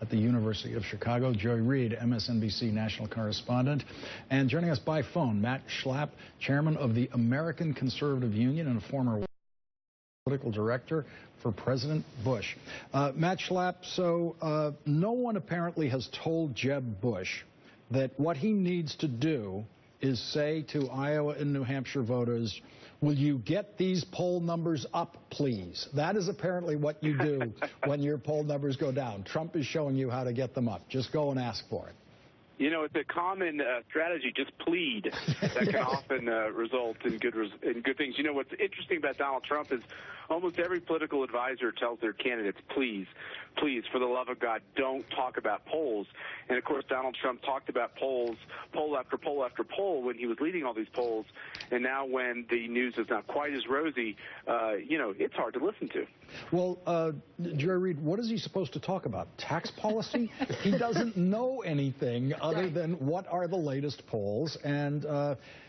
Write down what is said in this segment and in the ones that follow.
at the University of Chicago. Joy Reid, MSNBC national correspondent. And joining us by phone, Matt Schlapp, chairman of the American Conservative Union and a former political director for President Bush. Matt Schlapp, so no one apparently has told Jeb Bush that what he needs to do is say to Iowa and New Hampshire voters, will you get these poll numbers up, please? That is apparently what you do when your poll numbers go down. Trump is showing you how to get them up. Just go and ask for it. You know, it's a common strategy, just plead, that can often result in good things. You know, what's interesting about Donald Trump is almost every political advisor tells their candidates, please, for the love of God, don't talk about polls. And, of course, Donald Trump talked about polls, poll after poll after poll, when he was leading all these polls. And now when the news is not quite as rosy, you know, it's hard to listen to. Well, Jerry Reid, what is he supposed to talk about? Tax policy? He doesn't know anything other than what are the latest polls. And,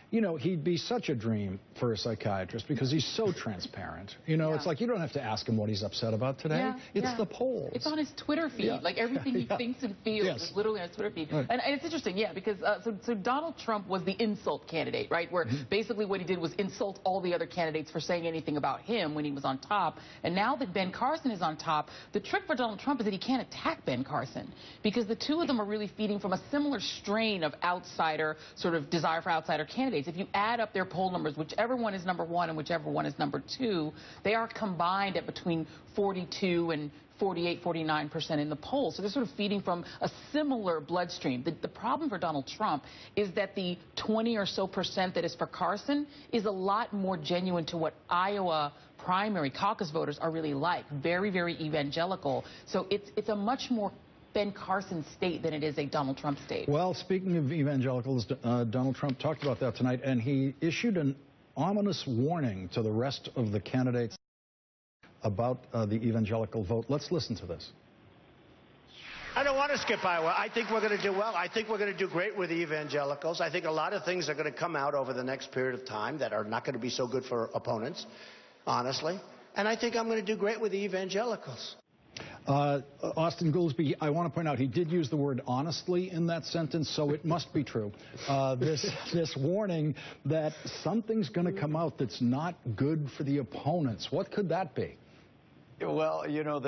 you know, he'd be such a dream for a psychiatrist because he's so transparent. You know, it's like you don't have to ask him what he's upset about today. It's the polls. It's on his Twitter feed. Like everything he thinks and feels is literally on his Twitter feed. Right. And it's interesting, because so Donald Trump was the insult candidate, right? Where basically what he did was insult all the other candidates for saying anything about him when he was on top. And now that Ben Carson is on top, the trick for Donald Trump is that he can't attack Ben Carson because the two of them are really feeding from a similar strain of outsider, sort of desire for outsider candidates. If you add up their poll numbers, whichever one is number one and whichever one is number two, they are combined at between 42 and 48, 49% in the polls. So they're sort of feeding from a similar bloodstream. The problem for Donald Trump is that the 20 or so percent that is for Carson is a lot more genuine to what Iowa primary caucus voters are really like. Very, very evangelical. So it's a much more Ben Carson state than it is a Donald Trump state. Well, speaking of evangelicals, Donald Trump talked about that tonight, and he issued an ominous warning to the rest of the candidates about the evangelical vote. Let's listen to this. I don't want to skip Iowa. I think we're going to do well. I think we're going to do great with the evangelicals. I think a lot of things are going to come out over the next period of time that are not going to be so good for opponents, honestly. And I think I'm going to do great with the evangelicals. Austin Goolsbee, I want to point out he did use the word honestly in that sentence, so it must be true. This warning that something's going to come out that's not good for the opponents. What could that be? Well, you know,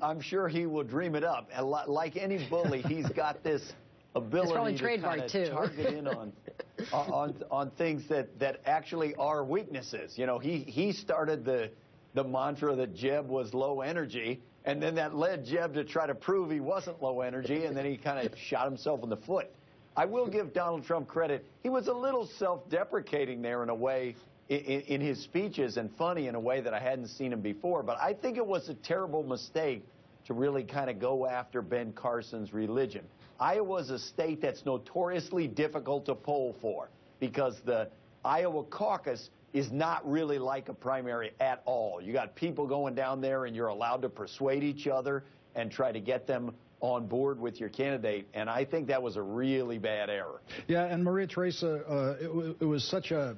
I'm sure he will dream it up. And like any bully, he's got this ability to kind of target in on things that actually are weaknesses. You know, he started the mantra that Jeb was low energy, and then that led Jeb to try to prove he wasn't low energy, and then he kind of shot himself in the foot. I will give Donald Trump credit. He was a little self-deprecating there in a way in his speeches and funny in a way that I hadn't seen him before. But I think it was a terrible mistake to really kind of go after Ben Carson's religion. Iowa's a state that's notoriously difficult to poll for because the Iowa caucus is not really like a primary at all. You got people going down there and you're allowed to persuade each other and try to get them on board with your candidate, and I think that was a really bad error. Yeah, and Maria Teresa, it was such a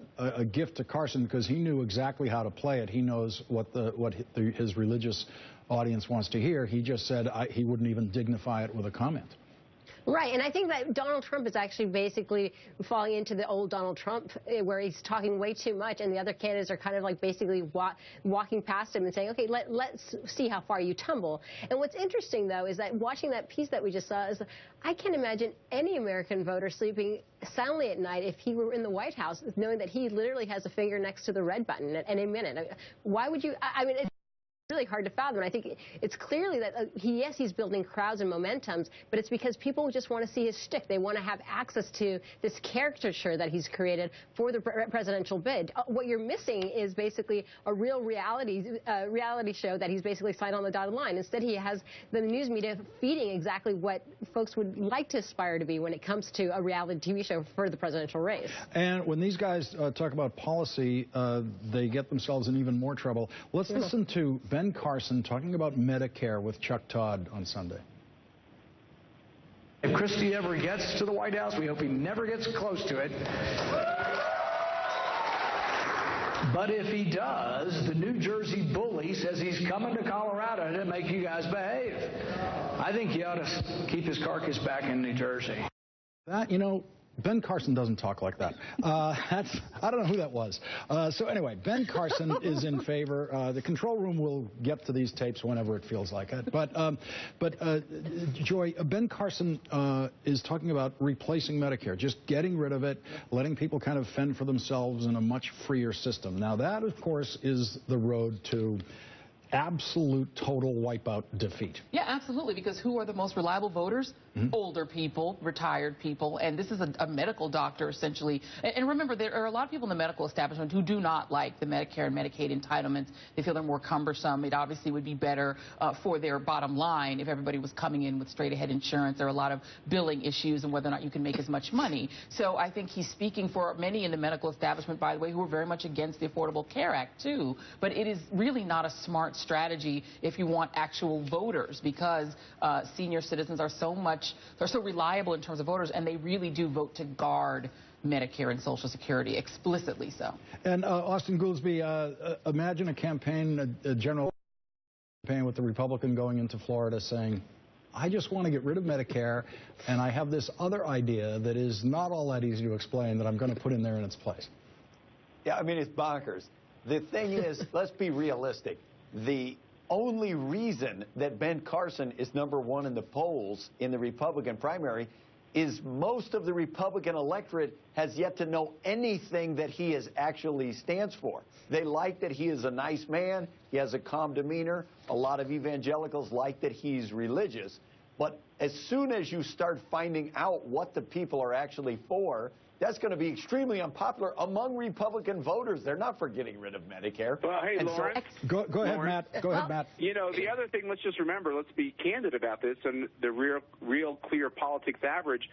gift to Carson because he knew exactly how to play it. He knows what his religious audience wants to hear. He just said he wouldn't even dignify it with a comment. Right, and I think that Donald Trump is actually basically falling into the old Donald Trump where he's talking way too much and the other candidates are kind of like basically walking past him and saying, okay, let's see how far you tumble. And what's interesting, though, is that watching that piece that we just saw, is I can't imagine any American voter sleeping soundly at night if he were in the White House, knowing that he literally has a finger next to the red button at any minute. Why would you, I mean, really hard to fathom. And I think it's clearly that, yes, he's building crowds and momentums, but it's because people just want to see his shtick. They want to have access to this caricature that he's created for the presidential bid. What you're missing is basically a real reality show that he's basically signed on the dotted line. Instead, he has the news media feeding exactly what folks would like to aspire to be when it comes to a reality TV show for the presidential race. And when these guys talk about policy, they get themselves in even more trouble. Let's listen to Ben Carson talking about Medicare with Chuck Todd on Sunday. If Christie ever gets to the White House, we hope he never gets close to it. But if he does, the New Jersey bully says he's coming to Colorado to make you guys behave. I think he ought to keep his carcass back in New Jersey. That, you know, Ben Carson doesn't talk like that. I don't know who that was. So anyway, Ben Carson is in favor. The control room will get to these tapes whenever it feels like it. But Joy, Ben Carson is talking about replacing Medicare, just getting rid of it, letting people kind of fend for themselves in a much freer system. Now that, of course, is the road to absolute total wipeout defeat. Yeah, absolutely, because who are the most reliable voters? Older people, retired people, and this is a medical doctor, essentially. And remember, there are a lot of people in the medical establishment who do not like the Medicare and Medicaid entitlements. They feel they're more cumbersome. It obviously would be better for their bottom line if everybody was coming in with straight-ahead insurance. There are a lot of billing issues and whether or not you can make as much money. So I think he's speaking for many in the medical establishment, by the way, who are very much against the Affordable Care Act, too. But it is really not a smart strategy if you want actual voters, because senior citizens are they're so reliable in terms of voters, and they really do vote to guard Medicare and Social Security, explicitly so. And Austin Goolsbee, imagine a campaign, a general campaign with the Republican going into Florida saying, I just want to get rid of Medicare, and I have this other idea that is not all that easy to explain that I'm going to put in there in its place. Yeah, I mean, it's bonkers. The thing is, let's be realistic. The only reason that Ben Carson is #1 in the polls in the Republican primary is most of the Republican electorate has yet to know anything that he actually stands for. They like that he is a nice man. He has a calm demeanor. A lot of evangelicals like that he's religious. But as soon as you start finding out what the people are actually for, that's going to be extremely unpopular among Republican voters. They're not for getting rid of Medicare. Well, hey, Lawrence. Go ahead, Matt. Go ahead, Matt. You know, the other thing, let's just remember, let's be candid about this, and the real clear politics average,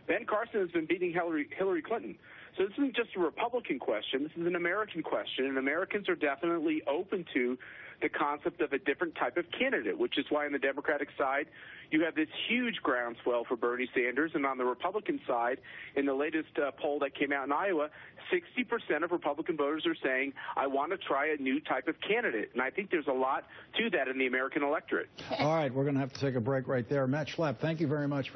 Ben Carson has been beating Hillary Clinton. So this isn't just a Republican question. This is an American question, and Americans are definitely open to the concept of a different type of candidate, which is why on the Democratic side, you have this huge groundswell for Bernie Sanders, and on the Republican side, in the latest poll that came out in Iowa, 60% of Republican voters are saying, I want to try a new type of candidate. And I think there's a lot to that in the American electorate. All right, we're going to have to take a break right there. Matt Schlapp, thank you very much for